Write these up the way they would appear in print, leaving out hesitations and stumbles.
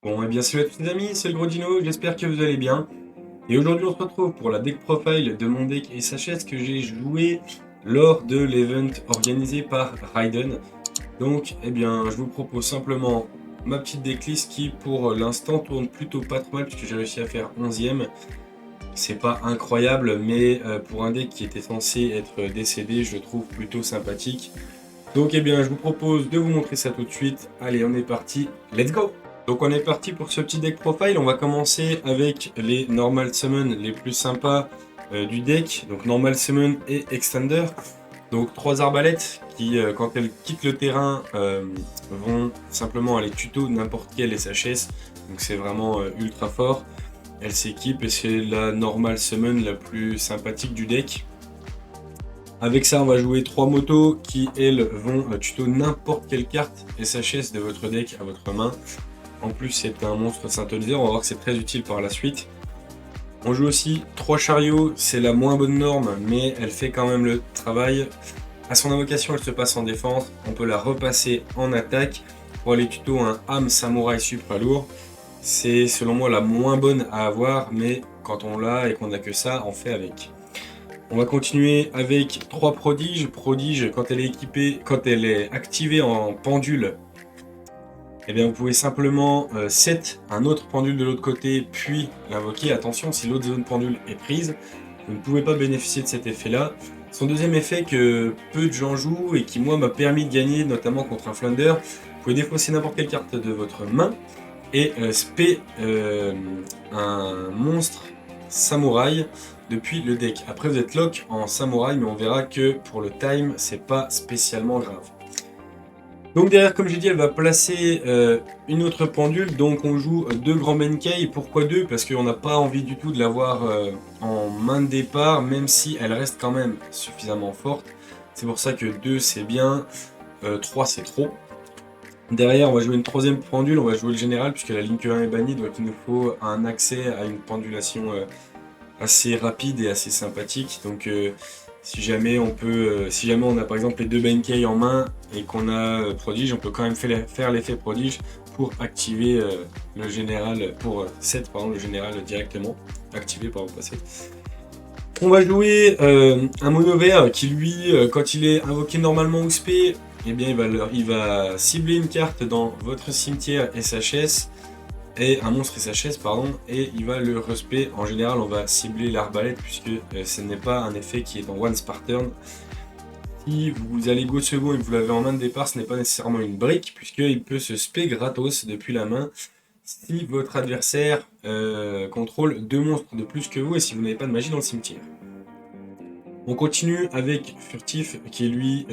Bon, et bien salut à tous les amis, c'est le Gros Dino, j'espère que vous allez bien. Et aujourd'hui on se retrouve pour la deck profile de mon deck SHS que j'ai joué lors de l'event organisé par Raiden. Donc, eh bien, je vous propose simplement ma petite decklist qui pour l'instant tourne plutôt pas trop mal puisque j'ai réussi à faire 11ème. C'est pas incroyable, mais pour un deck qui était censé être décédé, je trouve plutôt sympathique. Donc eh bien je vous propose de vous montrer ça tout de suite. Allez, on est parti, let's go! Donc on est parti pour ce petit deck profile. On va commencer avec les normal summon les plus sympas du deck. Donc normal summon et extender. Donc trois arbalètes qui quand elles quittent le terrain vont simplement aller tuto n'importe quel SHS. Donc c'est vraiment ultra fort. Elles s'équipent et c'est la normal summon la plus sympathique du deck. Avec ça, on va jouer 3 motos qui, elles, vont tuto n'importe quelle carte SHS de votre deck à votre main. En plus, c'est un monstre synthoniseur, on va voir que c'est très utile par la suite. On joue aussi 3 chariots, c'est la moins bonne norme, mais elle fait quand même le travail. À son invocation, elle se passe en défense, on peut la repasser en attaque. Pour aller tuto un âme samouraï supra lourd, c'est selon moi la moins bonne à avoir, mais quand on l'a et qu'on n'a que ça, on fait avec. On va continuer avec 3 prodiges. Prodige, quand elle est équipée, quand elle est activée en pendule, eh bien vous pouvez simplement set un autre pendule de l'autre côté, puis l'invoquer. Attention, si l'autre zone pendule est prise, vous ne pouvez pas bénéficier de cet effet-là. Son deuxième effet que peu de gens jouent et qui moi m'a permis de gagner, notamment contre un Flunder, vous pouvez défausser n'importe quelle carte de votre main et spé un monstre samouraï depuis le deck. Après vous êtes lock en samouraï, mais on verra que pour le time c'est pas spécialement grave. Donc derrière, comme j'ai dit, elle va placer une autre pendule, donc on joue 2 grands Benkei. Pourquoi 2? Parce qu'on n'a pas envie du tout de l'avoir en main de départ, même si elle reste quand même suffisamment forte. C'est pour ça que 2 c'est bien, 3 c'est trop. Derrière, on va jouer une troisième pendule, on va jouer le général, puisque la ligne 1 est bannie, donc il nous faut un accès à une pendulation assez rapide et assez sympathique. Donc si jamais on a par exemple les 2 Benkei en main et qu'on a prodige, on peut quand même faire l'effet prodige pour activer le général, pour set pardon, le général directement, activer par le passé. On va jouer un mono vert qui lui, quand il est invoqué normalement ou spé, eh bien il va cibler une carte dans votre cimetière SHS, et un monstre SHS pardon, et il va le respect. En général on va cibler l'arbalète puisque ce n'est pas un effet qui est en once par turn. Si vous allez go second et que vous l'avez en main de départ, ce n'est pas nécessairement une brique puisqu'il peut se spé gratos depuis la main si votre adversaire contrôle 2 monstres de plus que vous et si vous n'avez pas de magie dans le cimetière. On continue avec Furtif qui lui,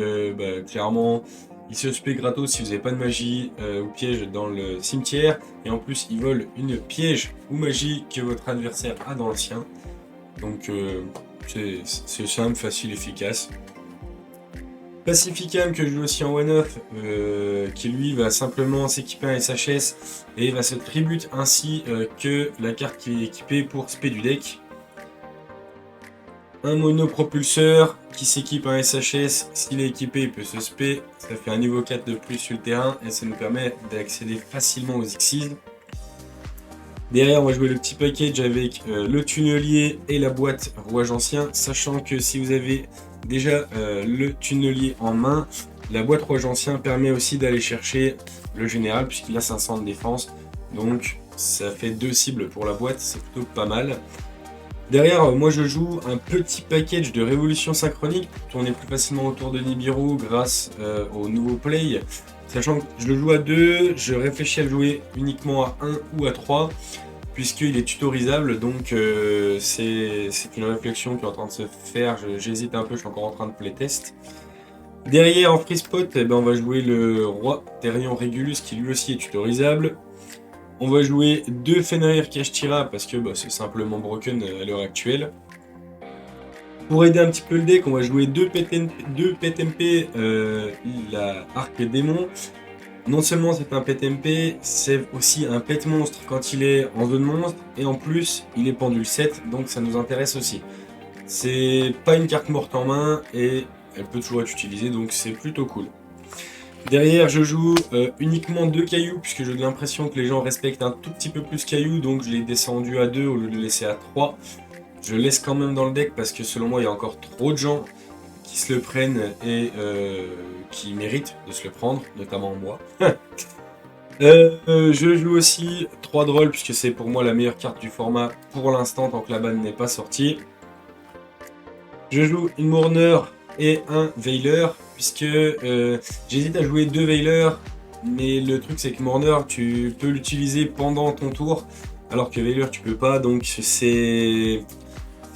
clairement, il se spé gratos si vous n'avez pas de magie ou piège dans le cimetière. Et en plus, il vole une piège ou magie que votre adversaire a dans le sien. Donc c'est simple, facile, efficace. Pacificam que je joue aussi en one-off, qui lui va simplement s'équiper un SHS et va se tribute ainsi que la carte qui est équipée pour spé du deck. Un monopropulseur qui s'équipe un SHS, s'il est équipé, il peut se spé, ça fait un niveau 4 de plus sur le terrain et ça nous permet d'accéder facilement aux Xyz. Derrière, on va jouer le petit package avec le tunnelier et la boîte rouage ancien, sachant que si vous avez déjà le tunnelier en main, la boîte rouage ancien permet aussi d'aller chercher le général puisqu'il a 500 de défense, donc ça fait 2 cibles pour la boîte, c'est plutôt pas mal. Derrière, moi je joue un petit package de révolution synchronique pour tourner plus facilement autour de Nibiru grâce au nouveau play. Sachant que je le joue à 2, je réfléchis à le jouer uniquement à 1 ou à 3 puisqu'il est tutorisable, donc c'est une réflexion qui est en train de se faire, j'hésite un peu, je suis encore en train de playtest. Derrière en free spot, eh ben, on va jouer le roi Therion Regulus qui lui aussi est tutorisable. On va jouer 2 Fenrir Kashtira parce que c'est simplement broken à l'heure actuelle. Pour aider un petit peu le deck, on va jouer 2 PTMP, la Arc Démon. Non seulement c'est un PTMP, c'est aussi un pet monstre quand il est en zone monstre, et en plus il est pendule 7, donc ça nous intéresse aussi. C'est pas une carte morte en main et elle peut toujours être utilisée, donc c'est plutôt cool. Derrière, je joue uniquement 2 cailloux, puisque j'ai l'impression que les gens respectent un tout petit peu plus cailloux, donc je l'ai descendu à 2 au lieu de le laisser à 3. Je le laisse quand même dans le deck, parce que selon moi, il y a encore trop de gens qui se le prennent et qui méritent de se le prendre, notamment moi. Je joue aussi 3 drôles, puisque c'est pour moi la meilleure carte du format pour l'instant, tant que la banne n'est pas sortie. Je joue une Mourner et un Veiler, puisque j'hésite à jouer 2 Veilers, mais le truc c'est que Mourner, tu peux l'utiliser pendant ton tour, alors que Veiler, tu peux pas, donc c'est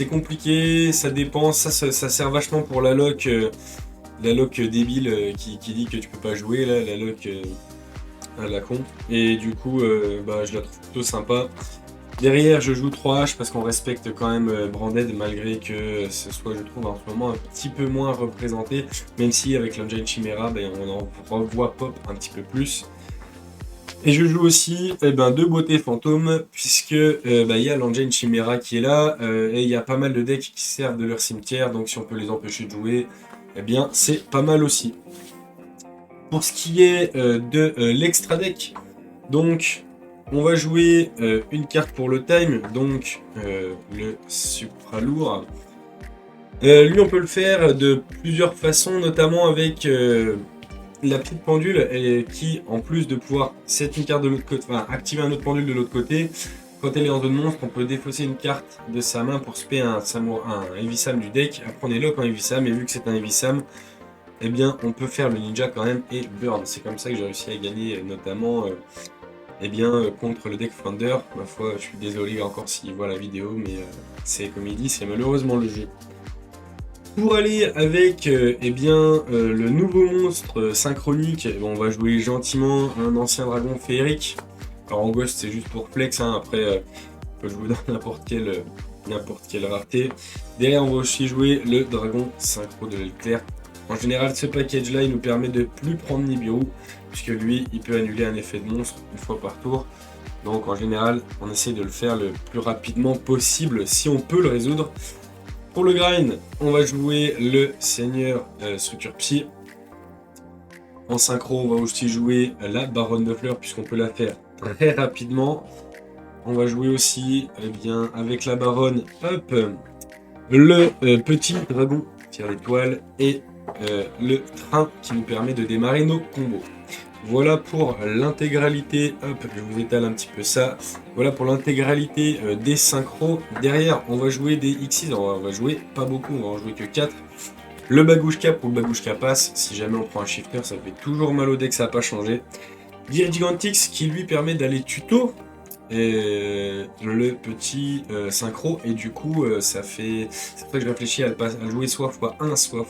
compliqué, ça dépend, ça sert vachement pour la lock débile qui dit que tu peux pas jouer, là, la lock à la con, et du coup, bah, je la trouve plutôt sympa. Derrière, je joue 3 H parce qu'on respecte quand même Branded, malgré que ce soit, je trouve, en ce moment un petit peu moins représenté, même si avec l'Engine Chimera, ben, on en revoit pop un petit peu plus. Et je joue aussi 2 beautés fantômes, puisque il y a l'Engine Chimera qui est là, et il y a pas mal de decks qui servent de leur cimetière, donc si on peut les empêcher de jouer, eh bien c'est pas mal aussi. Pour ce qui est de l'extra deck, donc on va jouer une carte pour le time, donc le supra lourd. Lui, on peut le faire de plusieurs façons, notamment avec la petite pendule, qui, en plus de pouvoir set une carte de l'autre côté, enfin activer un autre pendule de l'autre côté, quand elle est en zone monstre, on peut défausser une carte de sa main pour spé un Heavy Sam du deck. Après, on est lock en Heavy Sam, et vu que c'est un Heavy Sam, eh bien, on peut faire le ninja quand même et burn. C'est comme ça que j'ai réussi à gagner, notamment. Contre le deck Flounder, ma foi, je suis désolé encore s'il voit la vidéo, mais c'est comme il dit, c'est malheureusement le jeu. Pour aller avec le nouveau monstre synchronique, on va jouer gentiment un ancien dragon féerique. Alors en ghost c'est juste pour flex, hein. Après on peut jouer dans n'importe quelle rareté. Derrière on va aussi jouer le dragon synchro de l'éclair. En général, ce package-là, il nous permet de plus prendre Nibiru, puisque lui, il peut annuler un effet de monstre une fois par tour. Donc en général, on essaie de le faire le plus rapidement possible, si on peut le résoudre. Pour le grind, on va jouer le Seigneur Structure Psy. En synchro, on va aussi jouer la Baronne de Fleurs, puisqu'on peut la faire très rapidement. On va jouer aussi, avec la Baronne, hop, le petit dragon tire l'étoile et le train qui nous permet de démarrer nos combos. Voilà pour l'intégralité, hop, je vous étale un petit peu ça. Voilà pour l'intégralité des synchros. Derrière, on va jouer des Xyz, on va jouer pas beaucoup, on va en jouer que 4. Le Bagouchka pour le Bagouchka passe, si jamais on prend un shifter, ça fait toujours mal au deck, ça n'a pas changé. Gigantix qui lui permet d'aller tuto. Et le petit synchro, et du coup ça fait, c'est pour ça que je réfléchis à jouer soit x1 soit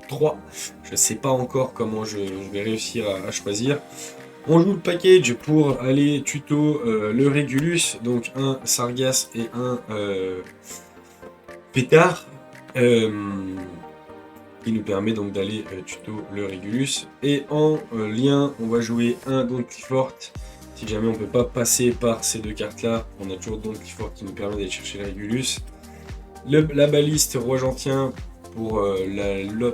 x3, je sais pas encore comment je vais réussir à choisir. On joue le package pour aller tuto le Régulus, donc un Sargas et un Pétard, qui nous permet donc d'aller tuto le Régulus, et en lien on va jouer un Don Clifford. Si jamais on ne peut pas passer par ces deux cartes-là, on a toujours Don Clifford qui nous permet d'aller chercher le Régulus. La baliste Roi Gentien pour la loupe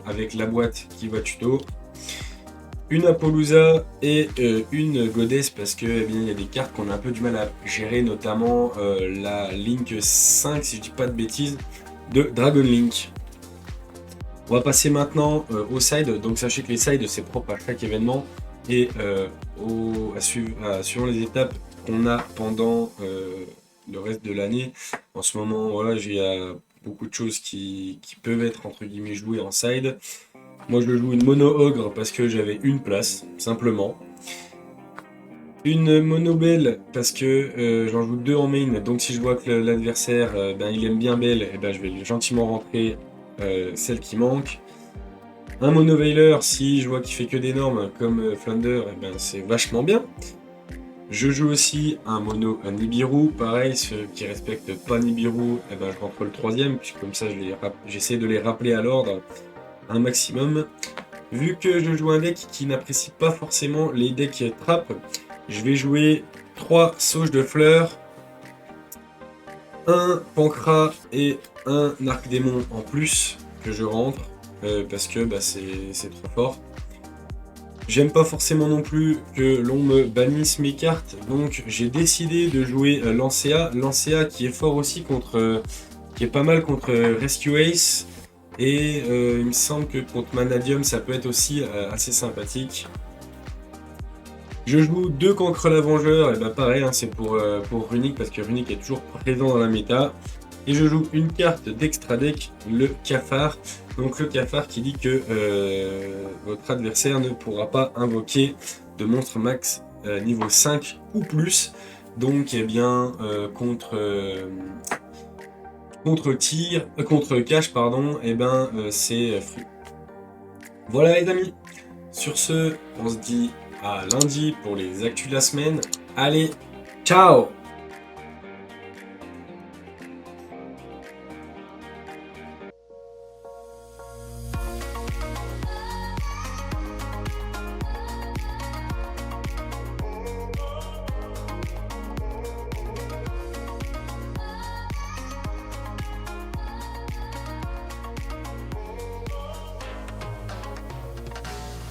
avec la boîte qui va tuto. Une Apollousa et une Goddess, parce que il y a des cartes qu'on a un peu du mal à gérer, notamment la Link 5, si je dis pas de bêtises, de Dragon Link. On va passer maintenant au side, donc sachez que les sides c'est propre à chaque événement. Et suivant les étapes qu'on a pendant le reste de l'année. En ce moment, voilà, j'ai beaucoup de choses qui peuvent être entre guillemets jouées en side. Moi, je joue une mono ogre parce que j'avais une place, simplement. Une mono belle parce que j'en joue 2 en main. Donc, si je vois que l'adversaire il aime bien belle, et je vais gentiment rentrer celle qui manque. Un mono Veiler, si je vois qu'il fait que des normes comme Flounder, c'est vachement bien. Je joue aussi un mono Nibiru, pareil, ceux qui respectent pas Nibiru, je rentre le 3ème, puisque comme ça j'essaie de les rappeler à l'ordre un maximum. Vu que je joue un deck qui n'apprécie pas forcément les decks trap, je vais jouer 3 sauges de fleurs, un Pancra et un Arc Démon en plus que je rentre. Parce que c'est trop fort. J'aime pas forcément non plus que l'on me bannisse mes cartes, donc j'ai décidé de jouer Lancea. Lancea qui est fort aussi contre, qui est pas mal contre Rescue Ace, et il me semble que contre Manadium ça peut être aussi assez sympathique. Je joue 2 Cancre la Vengeur, et bah pareil, hein, c'est pour Runic parce que Runic est toujours présent dans la méta. Et je joue une carte d'extra deck, le Cafard. Donc le Cafard qui dit que votre adversaire ne pourra pas invoquer de monstre max niveau 5 ou plus. Donc eh bien contre cash pardon, et ben c'est free. Voilà les amis. Sur ce, on se dit à lundi pour les actus de la semaine. Allez, ciao!